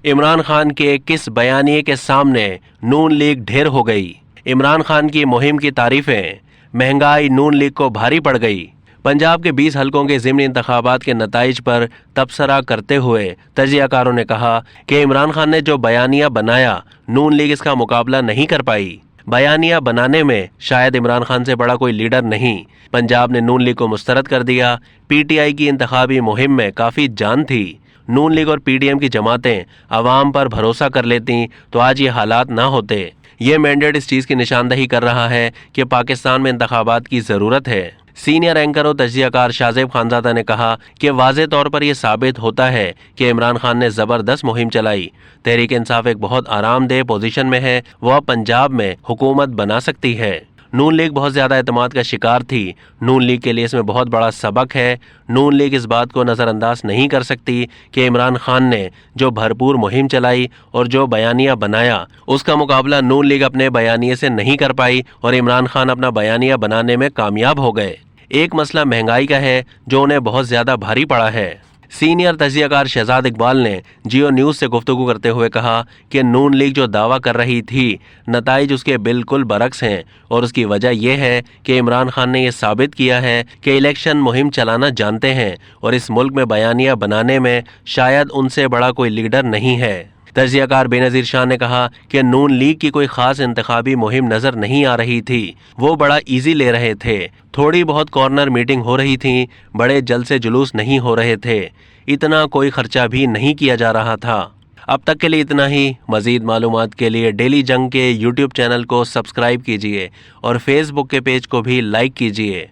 इमरान खान के किस बयानिए के सामने नून लीग ढेर हो गई। इमरान खान की मुहिम की तारीफें, महंगाई नून लीग को भारी पड़ गई। पंजाब के 20 हलकों के ज़िमनी इंतखाबात के नताइज पर तबसरा करते हुए तजियाकारों ने कहा कि इमरान खान ने जो बयानिया बनाया, नून लीग इसका मुकाबला नहीं कर पाई। बयानिया बनाने में शायद इमरान खान से बड़ा कोई लीडर नहीं। पंजाब ने नून लीग को मुस्तरद कर दिया। पीटीआई की इंतखाबी मुहिम में काफ़ी जान थी। नून लीग और पीडीएम की जमातें अवाम पर भरोसा कर लेती तो आज ये हालात ना होते। ये मैंडेट इस चीज़ की निशानदही कर रहा है कि पाकिस्तान में इंतखाबात की ज़रूरत है। सीनियर एंकर और तजियाकार शाहजेब खानजादा ने कहा कि वाज़े तौर पर यह साबित होता है कि इमरान खान ने ज़बरदस्त मुहिम चलाई। तहरीक इंसाफ एक बहुत आरामदेह पोजीशन में है, वह पंजाब में हुकूमत बना सकती है। नून लीग बहुत ज़्यादा एतमाद का शिकार थी। नून लीग के लिए इसमें बहुत बड़ा सबक है। नून लीग इस बात को नज़रअंदाज नहीं कर सकती कि इमरान खान ने जो भरपूर मुहिम चलाई और जो बयानिया बनाया, उसका मुकाबला नून लीग अपने बयानिए से नहीं कर पाई और इमरान खान अपना बयानिया बनाने में कामयाब हो गए। एक मसला महंगाई का है जो उन्हें बहुत ज़्यादा भारी पड़ा है। सीनियर तजियाकार शहजाद इकबाल ने जियो न्यूज़ से गुफ्तगू करते हुए कहा कि नून लीग जो दावा कर रही थी, नताइज उसके बिल्कुल बरक्स हैं और उसकी वजह यह है कि इमरान खान ने यह साबित किया है कि इलेक्शन मुहिम चलाना जानते हैं और इस मुल्क में बयानिया बनाने में शायद उनसे बड़ा कोई लीडर नहीं है। तजियाकार बेनज़ीर शाह ने कहा कि नून लीग की कोई ख़ास इंतखाबी मुहिम नज़र नहीं आ रही थी। वो बड़ा इजी ले रहे थे। थोड़ी बहुत कॉर्नर मीटिंग हो रही थी, बड़े जलसे जुलूस नहीं हो रहे थे। इतना कोई खर्चा भी नहीं किया जा रहा था। अब तक के लिए इतना ही। मज़ीद मालूमात के लिए डेली जंग के यूट्यूब चैनल को सब्सक्राइब कीजिए और फेसबुक के पेज को भी लाइक कीजिए।